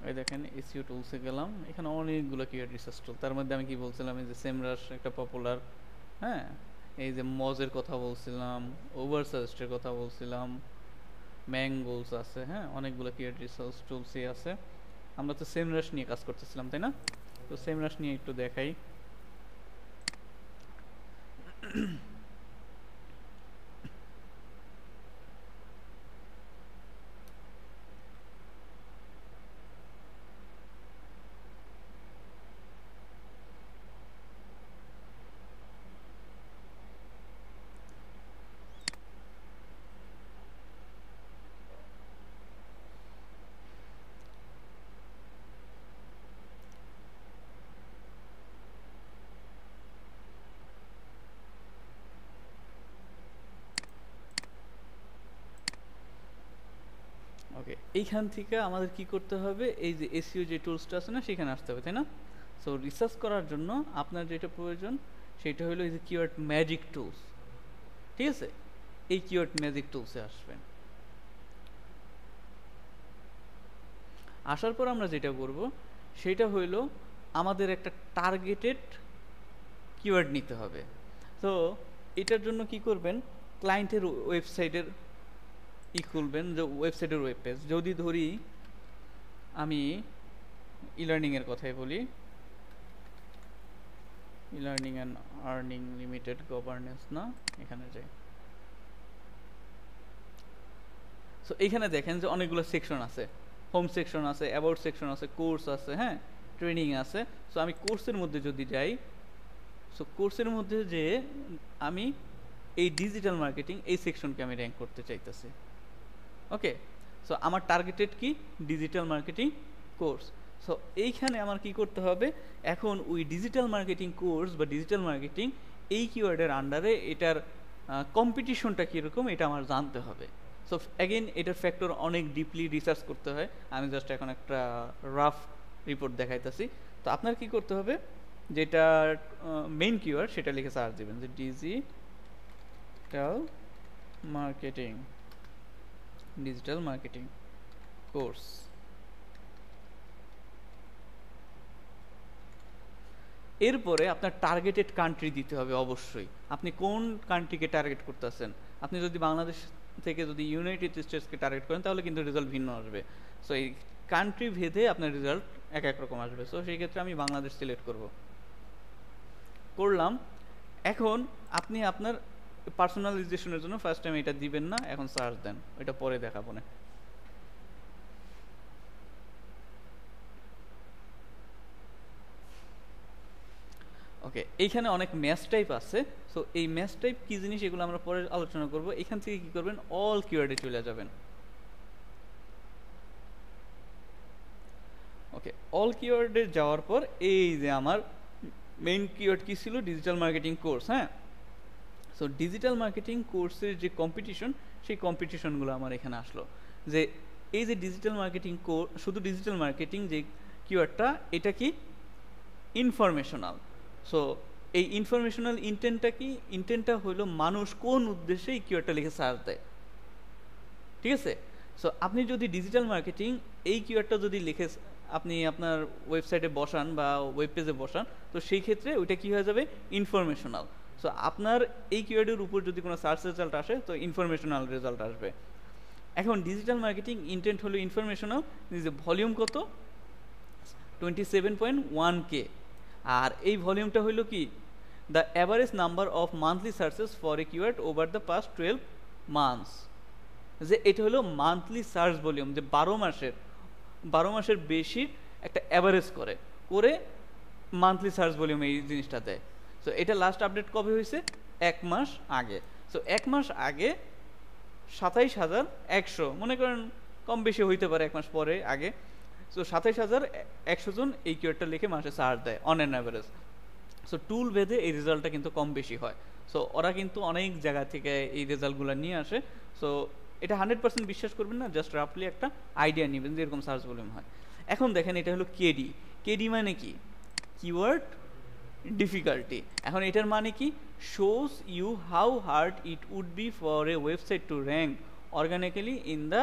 এই দেখেন, এসইও টুলসে গেলাম, এখানে অনেকগুলো কিওয়ার্ড রিসার্চ টুল। তার মধ্যে আমি কি বলছিলাম, এই যে সেমরাশ একটা পপুলার। হ্যাঁ, এই যে মজের কথা বলছিলাম, ওভার সাজেস্টের কথা বলছিলাম, ম্যাঙ্গোলস আছে। হ্যাঁ, অনেকগুলো কিওয়ার্ড রিসার্চ টুলসই আছে। আমরা তো সেমরাশ নিয়ে কাজ করতেছিলাম, তাই না? তো সেমরাশ নিয়ে একটু দেখাই। ওকে, এইখান থেকে আমাদের কি করতে হবে, এই যে এসইও যে টুলসটা আছে না, সেখানে আসতে হবে, তাই না? সো রিসার্চ করার জন্য আপনার যেটা প্রয়োজন, সেটা হলো এই যে কিওয়ার্ড ম্যাজিক টুলস। ঠিক আছে, এই কিওয়ার্ড ম্যাজিক টুলসে আসবেন। আসার পর আমরা যেটা করব, সেটা হইল আমাদের একটা টার্গেটেড কিওয়ার্ড নিতে হবে। তো এটার জন্য কি করবেন, ক্লায়েন্টের ওয়েবসাইটের খুলবেন, যে ওয়েবসাইটের ওয়েব পেজ। যদি ধরি আমি ইলার্নিংয়ের কথাই বলি, e-learning and earning limited governance, না, এখানে যাই। সো এখানে দেখেন যে অনেকগুলো সেকশন আছে। হোম সেকশন আছে, অ্যাবাউট সেকশন আছে, কোর্স আছে, হ্যাঁ, ট্রেনিং আছে। সো আমি কোর্সের মধ্যে যদি যাই, সো কোর্সের মধ্যে যে আমি এই ডিজিটাল মার্কেটিং এই সেকশনকে আমি র্যাঙ্ক করতে চাইতেছি। ওকে, সো আমার টার্গেটেড কি ডিজিটাল মার্কেটিং কোর্স। সো এইখানে আমার কি করতে হবে, এখন ওই ডিজিটাল মার্কেটিং কোর্স বা ডিজিটাল মার্কেটিং এই কিওয়ার্ডের আন্ডারে এটার কম্পিটিশনটা কীরকম এটা আমার জানতে হবে। সো অ্যাগেন এটার ফ্যাক্টর অনেক ডিপলি রিসার্চ করতে হয়, আমি জাস্ট এখন একটা রাফ রিপোর্ট দেখাইতেছি। তো আপনার কি করতে হবে, যেটা মেইন কিওয়ার্ড সেটা লিখে সার্চ দেবেন যে ডিজিটাল মার্কেটিং কোর্স। এরপরে আপনার টার্গেটেড কান্ট্রি দিতে হবে অবশ্যই, আপনি কোন কান্ট্রিকে টার্গেট করতেছেন। আপনি যদি বাংলাদেশ থেকে যদি ইউনাইটেড স্টেটসকে টার্গেট করেন তাহলে কিন্তু রেজাল্ট ভিন্ন আসবে। সো এই কান্ট্রি ভেদে আপনার রেজাল্ট এক এক রকম আসবে। সো সেই ক্ষেত্রে আমি বাংলাদেশ সিলেক্ট করলাম। এখন আপনি আপনার পার্সোনালাইজেশনের জন্য ফার্স্ট টাইম এটা দিবেন না, এখন সার্চ দেন, এটা পরে দেখাবো না। ওকে, এইখানে অনেক ম্যাচ টাইপ আছে। সো এই ম্যাচ টাইপ কি জিনিস এগুলো আমরা পরে আলোচনা করব। এখান থেকে কি করবেন, অল কিওয়ার্ডে চলে যাবেন। ওকে, অল কিওয়ার্ডে যাওয়ার পর এই যে আমার মেইন কিওয়ার্ড কি ছিল, ডিজিটাল মার্কেটিং কোর্স। হ্যাঁ, সো ডিজিটাল মার্কেটিং কোর্সের যে কম্পিটিশন, সেই কম্পিটিশনগুলো আমার এখানে আসলো। যে এই যে ডিজিটাল মার্কেটিং কোর্স, শুধু ডিজিটাল মার্কেটিং যে কিওয়ার্ডটা, এটা কি ইনফরমেশনাল। সো এই ইনফরমেশনাল ইন্টেন্টটা কি, ইন্টেন্টটা হলো মানুষ কোন উদ্দেশ্যে এই কিওয়ার্ডটা লিখে সার্চ দেয়। ঠিক আছে, সো আপনি যদি ডিজিটাল মার্কেটিং এই কিওয়ার্ডটা যদি লিখে আপনি আপনার ওয়েবসাইটে বসান বা ওয়েব পেজে বসান, তো সেই ক্ষেত্রে ওইটা কী হয়ে যাবে, ইনফরমেশনাল। সো আপনার এই কিওয়ার্ডের উপর যদি কোনো সার্চ রেজাল্ট আসে তো ইনফরমেশনাল রেজাল্ট আসবে। এখন ডিজিটাল মার্কেটিং ইন্টেন্ট হলো ইনফরমেশনাল, যে ভলিউম কত, 27.1K। আর এই ভলিউমটা হইল কি, the average number of monthly searches for a keyword over the past 12 months. যে এটা হলো মান্থলি সার্চ ভলিউম, যে 12 মাসের বেশি একটা অ্যাভারেজ করে মান্থলি সার্চ ভলিউম এই জিনিসটা দেয়। সো এটা লাস্ট আপডেট কবে হয়েছে, 1 মাস আগে। সো 1 মাস আগে 27,100, মনে করেন কম বেশি হইতে পারে 1 মাস পরে আগে। সো 27,100 জন এই কিওয়ার্ডটা লিখে মাসে সার্চ দেয় অন অ্যান অ্যাভারেজ। সো টুল ভেদে এই রেজাল্টটা কিন্তু কম বেশি হয়। সো ওরা কিন্তু অনেক জায়গা থেকে এই রেজাল্টগুলো নিয়ে আসে। সো এটা 100% বিশ্বাস করবেন না, জাস্ট রাফলি একটা আইডিয়া নেবেন যে এরকম সার্চ ভলিউম হয়। এখন দেখেন এটা হলো কেডি মানে কি, কিওয়ার্ড ডিফিকাল্টি। এখন এটার মানে কি, shows you how hard it would be for a website to rank organically in the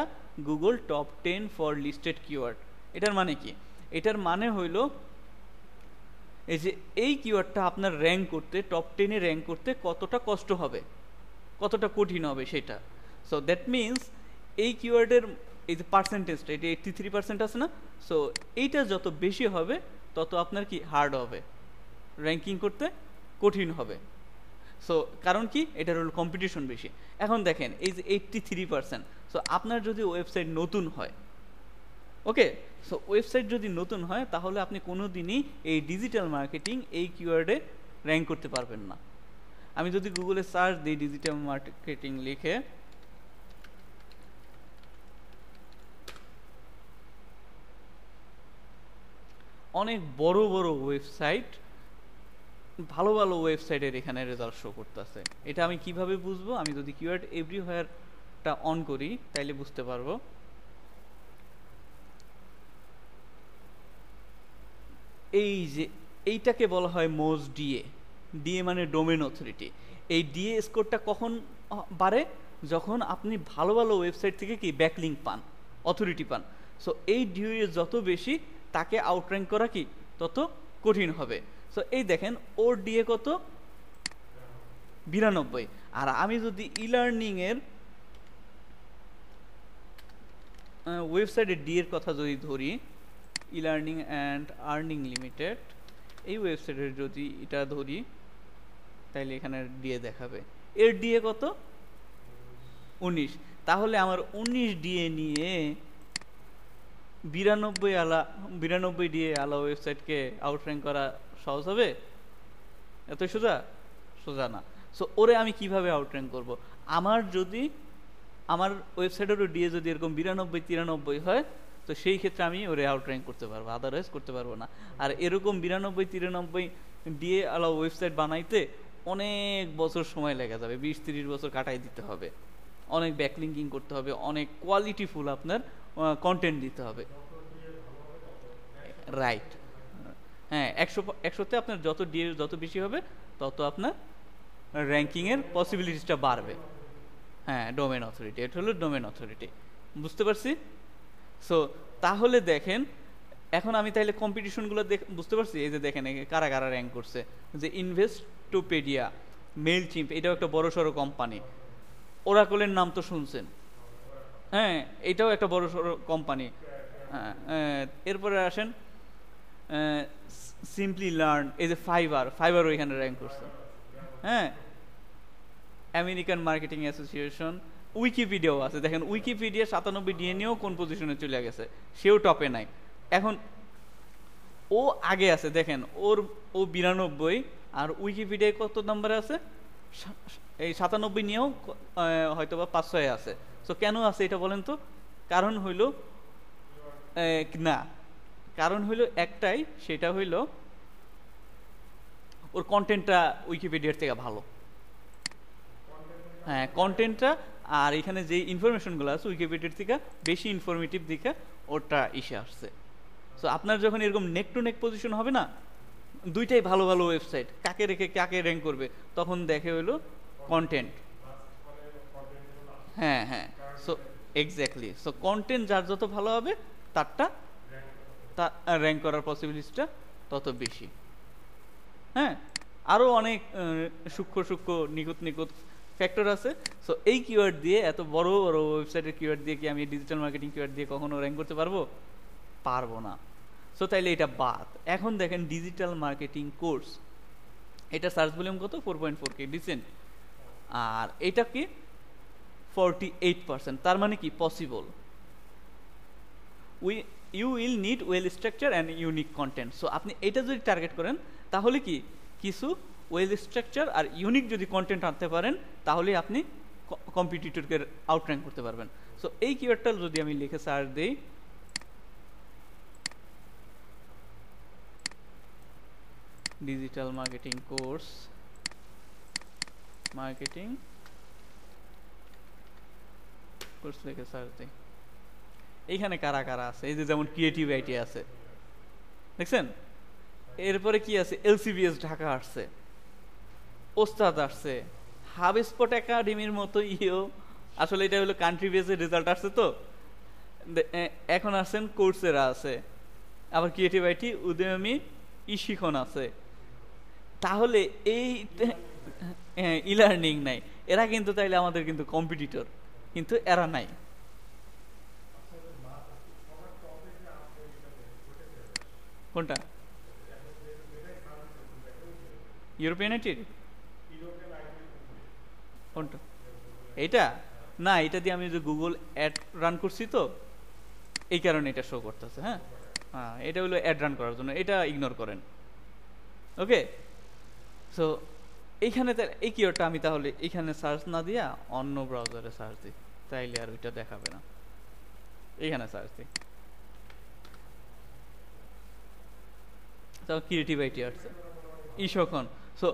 Google top 10 for listed keyword. এটার মানে কি, এটার মানে হইল এই যে এই কিওয়ার্ডটা আপনার র্যাঙ্ক করতে, টপ 10-এ র্যাঙ্ক করতে কতটা কষ্ট হবে, কতটা কঠিন হবে সেটা। সো দ্যাট মিনস এই কিওয়ার্ডের এই যে পার্সেন্টেজটা, এটা 83% আছে না, সো এইটা যত বেশি হবে তত আপনার কি হার্ড হবে, র্যাঙ্কিং করতে কঠিন হবে। সো কারণ কি, এটার হলো কম্পিটিশন বেশি। এখন দেখেন এই যে 83%, সো আপনার যদি ওয়েবসাইট নতুন হয়, ওকে, সো ওয়েবসাইট যদি নতুন হয় তাহলে আপনি কোনো দিনই এই ডিজিটাল মার্কেটিং এই কিওয়ার্ডে র্যাঙ্ক করতে পারবেন না। আমি যদি গুগলে সার্চ দিই ডিজিটাল মার্কেটিং লিখে, অনেক বড় বড় ওয়েবসাইট, ভালো ভালো ওয়েবসাইটের এখানে রেজাল্ট শো করতেছে। এটা আমি কিভাবে বুঝবো, আমি যদি কিওয়ার্ড এভরিওয়্যারটা অন করি তাইলে বুঝতে পারবো। এই যে এইটাকে বলা হয় মোজ ডিএ মানে ডোমেন অথরিটি। এই ডিএ স্কোরটা কখন বাড়ে, যখন আপনি ভালো ভালো ওয়েবসাইট থেকে কি ব্যাকলিঙ্ক পান, অথরিটি পান। সো এই ডিএ যত বেশি, তাকে আউটর্যাঙ্ক করা কি তত কঠিন হবে। সো এই দেখেন ওর ডিএ কত, 92। আর আমি যদি ইলার্নিংয়ের ওয়েবসাইটের ডিএর কথা যদি ধরি, ইলার্নিং অ্যান্ড আর্নিং লিমিটেড, এই ওয়েবসাইটের যদি এটা ধরি তাইলে এখানে ডিএ দেখাবে, এর ডিএ কত, 19। তাহলে আমার 19 ডিএ নিয়ে বিরানব্বই দিয়ে আলা ওয়েবসাইটকে আউটর্যাঙ্ক করা সহজ হবে? এতই সোজা? সোজা না। সো ওরে আমি কিভাবে আউটর্যাঙ্ক করব? আমার ওয়েবসাইটেরও ডিএ যদি এরকম 92-93 হয়, তো সেই ক্ষেত্রে আমি ওরে আউটর্যাঙ্ক করতে পারবো, আদারওয়াইজ করতে পারবো না। আর এরকম 92-93 ডিএ আলা ওয়েবসাইট বানাইতে অনেক বছর সময় লেগে যাবে, 20-30 বছর কাটাই দিতে হবে, অনেক ব্যাকলিঙ্কিং করতে হবে, অনেক কোয়ালিটিফুল আপনার কন্টেন্ট দিতে হবে। রাইট। হ্যাঁ, 100-তে আপনার যত ডিএ যত বেশি হবে, তত আপনার র্যাঙ্কিংয়ের পসিবিলিটিসটা বাড়বে। হ্যাঁ, ডোমেন অথরিটি, এটা হলো ডোমেন অথরিটি। বুঝতে পারছি? সো তাহলে দেখেন, এখন আমি তাহলে কম্পিটিশনগুলো বুঝতে পারছি। এই যে দেখেন কারা কারা র্যাঙ্ক করছে, যে ইনভেস্টোপেডিয়া, মেইলচিম্প, এটাও একটা বড় সড়ো কোম্পানি। ওরাকলের নাম তো শুনছেন, হ্যাঁ, এটাও একটা বড় সড়ো কোম্পানি। এরপরে আসেন সিম্পলি লার্ন, এই যে ফাইবারও এখানে র্যাঙ্ক করছে। হ্যাঁ, আমেরিকান মার্কেটিং অ্যাসোসিয়েশন, উইকিপিডিয়াও আছে। দেখেন উইকিপিডিয়া 97 ডিএ নিয়েও কোন পজিশনে চলে গেছে, সেও টপে নাই। এখন ও আগে আছে, দেখেন ও 92, আর উইকিপিডিয়ায় কত নম্বরে আছে? এই 97 নিয়েও হয়তো বা 5-6 আছে। সো কেন আছে এটা বলেন তো? কারণ হইল একটাই, সেটা হইল ওর কন্টেন্টটা উইকিপিডিয়ার থেকে ভালো। হ্যাঁ, কন্টেন্টটা, আর এখানে যে ইনফরমেশনগুলো আছে উইকিপিডিয়ার থেকে বেশি ইনফরমেটিভ দিকে ওটা এসে আসছে। সো আপনার যখন এরকম নেক টু নেক পজিশন হবে না, দুইটাই ভালো ভালো ওয়েবসাইট, কাকে রেখে কাকে র্যাঙ্ক করবে, তখন দেখে হইলো কন্টেন্ট। হ্যাঁ হ্যাঁ, সো এক্স্যাক্টলি। সো কন্টেন্ট যার যত ভালো হবে, তারটা র্যাঙ্ক করার পসিবিলিটিটা তত বেশি। হ্যাঁ, আরও অনেক সূক্ষ্ম নিখুঁত ফ্যাক্টর আছে। সো এই কিওয়ার্ড দিয়ে, এত বড় বড় ওয়েবসাইটের কিওয়ার্ড দিয়ে কি আমি ডিজিটাল মার্কেটিং কিওয়ার্ড দিয়ে কখনো র্যাঙ্ক করতে পারবো না। সো তাইলে এটা বাদ। এখন দেখেন ডিজিটাল মার্কেটিং কোর্স, এটা সার্চ ভলিউম কত? 4.4K, dissent. আর এটা কি 48%, তার মানে কি possible. You will need well structure and unique content. So আপনি এটা যদি টার্গেট করেন, তাহলে কি কিছু ওয়েল স্ট্রাকচার আর ইউনিক যদি কন্টেন্ট আনতে পারেন, তাহলে আপনি কম্পিটিটরকে আউটর্যাঙ্ক করতে পারবেন। সো এই কিওয়ার্ডটা যদি আমি লিখে সার্চ দিই, ডিজিটাল মার্কেটিং কোর্স, লিখে সার্চ দিই, এইখানে কারা কারা আছে? এই যে যেমন ক্রিয়েটিভ আইটি আছে, দেখছেন? এরপরে কি আছে? এলসিবিএস ঢাকা আসছে, ওস্তাদ আসছে, হাবস্পট একাডেমির মতো আসলে এটা হলো কান্ট্রি বেসের রেজাল্ট আসছে। তো এখন আসছেন কোর্সেরা আছে, আবার ক্রিয়েটিভ আইটি, উদয়মি, ইশিখন আছে। তাহলে এই ই লার্নিং নাই, এরা কিন্তু তাইলে আমাদের কিন্তু কম্পিটিটর, কিন্তু এরা নাই। কোনটা? ইউরোপিয়ান আইটির কোনটা? এইটা না, এটা দিয়ে আমি যে গুগল অ্যাড রান করছি, তো এই কারণে এটা শো করতেছে। হ্যাঁ হ্যাঁ, এটা হলো অ্যাড রান করার জন্য, এটা ইগনোর করেন। ওকে, সো এইখানে এই কিওয়ার্ডটা আমি তাহলে এইখানে সার্চ না দিয়া অন্য ব্রাউজারে সার্চ দিই, তাইলে আর ওইটা দেখাবে না। এইখানে সার্চ দিই, তাও ক্রিয়েটিভ আইটি আসছে, ইশখন। সো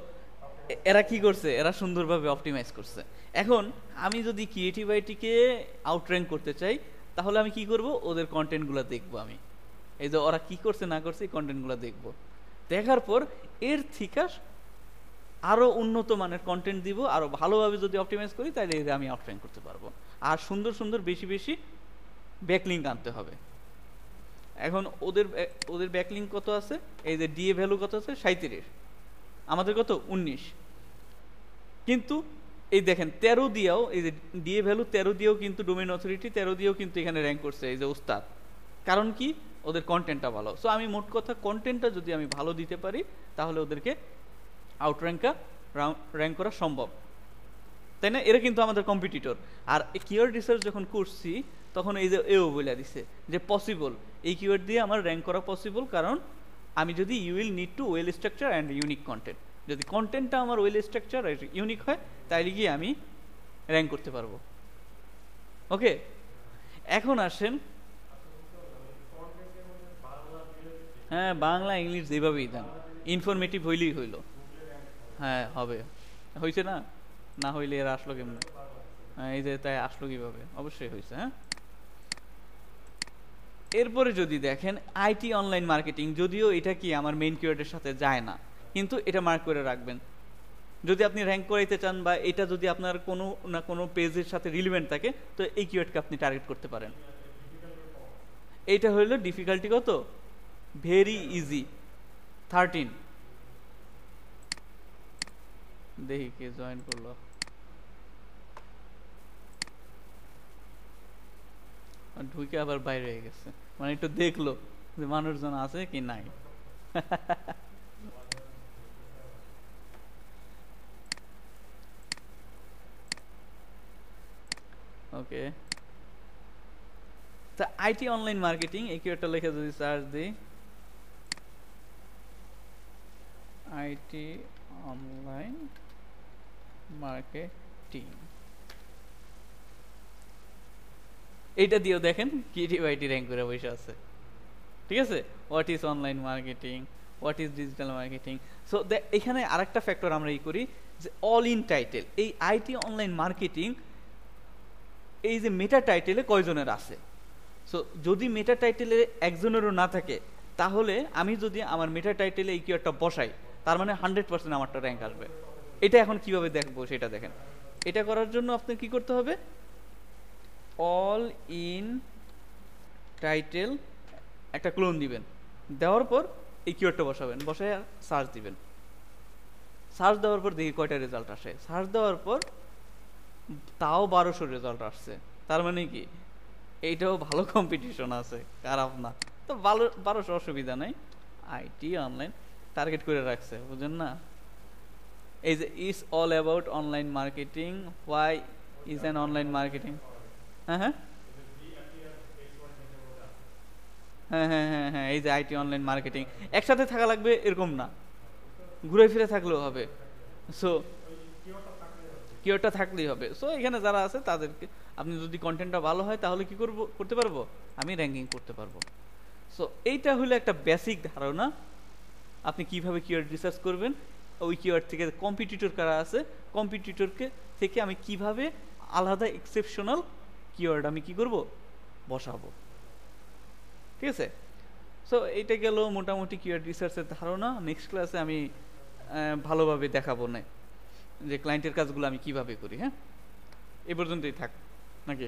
এরা কি করছে? এরা সুন্দরভাবে অপটিমাইজ করছে। এখন আমি যদি ক্রিয়েটিভ আইটিকে আউটর্যাঙ্ক করতে চাই, তাহলে আমি কি করব? ওদের কন্টেন্টগুলো দেখবো। আমি এই যে ওরা কি করছে না করছে, এই কন্টেন্টগুলো দেখবো। দেখার পর এর থেকে আরো উন্নত মানের কন্টেন্ট দিব, আরো ভালোভাবে যদি অপটিমাইজ করি, তাহলে এদের আমি আউটর্যাঙ্ক করতে পারবো। আর সুন্দর বেশি বেশি ব্যাকলিঙ্ক আনতে হবে। এখন ওদের ব্যাকলিঙ্ক কত আছে? এই যে ডিএ ভ্যালু কত আছে? 37, আমাদের কত? 19। কিন্তু এই দেখেন 13 দিয়েও, এই যে ডিএ ভ্যালু 13 দিয়েও কিন্তু ডোমেইন অথরিটি 13 দিয়েও কিন্তু এখানে র্যাঙ্ক করছে এই যে উস্তাদ। কারণ কি? ওদের কন্টেন্টটা ভালো। সো আমি মোট কথা কন্টেন্টটা যদি আমি ভালো দিতে পারি, তাহলে ওদেরকে র্যাঙ্ক করা সম্ভব, তাই না? এরা কিন্তু আমাদের কম্পিটিটর। আর কিওয়ার্ড রিসার্চ যখন করছি, তখন এই যে এও বলে দিছে যে পসিবল, এই কিওয়ার্ড দিয়ে আমার র্যাঙ্ক করা পসিবল, কারণ আমি যদি you will need to well structure and unique content, যদি কন্টেন্টটা আমার ওয়েল স্ট্রাকচার আর ইউনিক হয় তাইলে গিয়ে আমি র্যাঙ্ক করতে পারবো। ওকে, এখন আসেন, হ্যাঁ বাংলা ইংলিশ যেভাবেই দেন, ইনফরমেটিভ হইলেই হইল। হ্যাঁ হবে, হয়েছে না, না হইলে এর আসলো কেমনে? হ্যাঁ এই যে তাই আসলো কিভাবে, অবশ্যই হয়েছে। হ্যাঁ, এরপরে যদি দেখেন আইটি অনলাইন মার্কেটিং, যদিও এটা কি আমার মেইন কিওয়ার্ডের সাথে যায় না, কিন্তু এটা মার্ক করে রাখবেন। যদি আপনি র্যাঙ্ক করাইতে চান বা এটা যদি আপনার কোনো না কোনো পেজের সাথে রিলেভেন্ট থাকে, তো এই কিওয়ার্ডকে আপনি টার্গেট করতে পারেন। এইটা হইলো ডিফিকাল্টি কত, ভেরি ইজি 13। দেখি কে জয়েন করলো, ঢুকে আবার বাইরে হয়ে গেছে, মানে একটু দেখলো যে মানুষজন আছে কি নাই। ওকে, তা আইটি অনলাইন মার্কেটিং এই কিওয়ার্ডটা লিখে যদি সার্চ দিই, আইটি অনলাইন মার্কেটিং, এইটা দিয়েও দেখেন ক্রিয়েটিভ আইটি র্যাঙ্ক করে বসে আছে। ঠিক আছে, what is online marketing, what is digital marketing. So এখানে আরেকটা ফ্যাক্টর আমরা করি যে অল ইন টাইটেল, এই আইটি অনলাইন মার্কেটিং এই যে মেটা টাইটেলে কয়জনের আছে। সো যদি মেটা টাইটেলে একজনেরও না থাকে, তাহলে আমি যদি আমার মেটা টাইটেলে এই কিওয়ার্ডটা বসাই, তার মানে 100% আমারটা র্যাঙ্ক আসবে। এটা এখন কিভাবে দেখবো সেটা দেখেন। এটা করার জন্য আপনার কি করতে হবে, অল ইন টাইটেল একটা ক্লোন দিবেন, দেওয়ার পর এই কিওয়ার্ডটা বসাবেন, বসায় সার্চ দিবেন। সার্চ দেওয়ার পর দেখি কয়টা রেজাল্ট আসে। সার্চ দেওয়ার পর তাও 1200 রেজাল্ট আসছে, তার মানে কি এইটাও ভালো কম্পিটিশন আছে, খারাপ না। তো 1200 অসুবিধা নেই, আইটি অনলাইন টার্গেট করে রাখছে, বুঝেন না। এই যে is all about online marketing, why is an online marketing. হ্যাঁ হ্যাঁ হ্যাঁ হ্যাঁ হ্যাঁ হ্যাঁ, এই যে আইটি অনলাইন মার্কেটিং একসাথে থাকা লাগবে এরকম না, ঘুরে ফিরে থাকলেও হবে। সো কিওয়ার্ডটা থাকলেই হবে। সো এখানে যারা আছে তাদেরকে, আপনি যদি কন্টেন্টটা ভালো হয় তাহলে কি করতে পারবো, আমি র্যাঙ্কিং করতে পারবো। সো এইটা হলো একটা বেসিক ধারণা, আপনি কিভাবে কিওয়ার্ড রিসার্চ করবেন, ওই কিওয়ার্ড থেকে কম্পিটিটর কারা আছে, কম্পিটিটরকে থেকে আমি কিভাবে আলাদা এক্সেপশনাল কিওয়ার্ড আমি কি করব, বসাবো। ঠিক আছে, সো এইটা গেল মোটামুটি কিওয়ার্ড রিসার্চের ধারণা। নেক্সট ক্লাসে আমি ভালোভাবে দেখাবো না যে ক্লায়েন্টের কাজগুলো আমি কিভাবে করি। হ্যাঁ, এ পর্যন্তই থাক নাকি?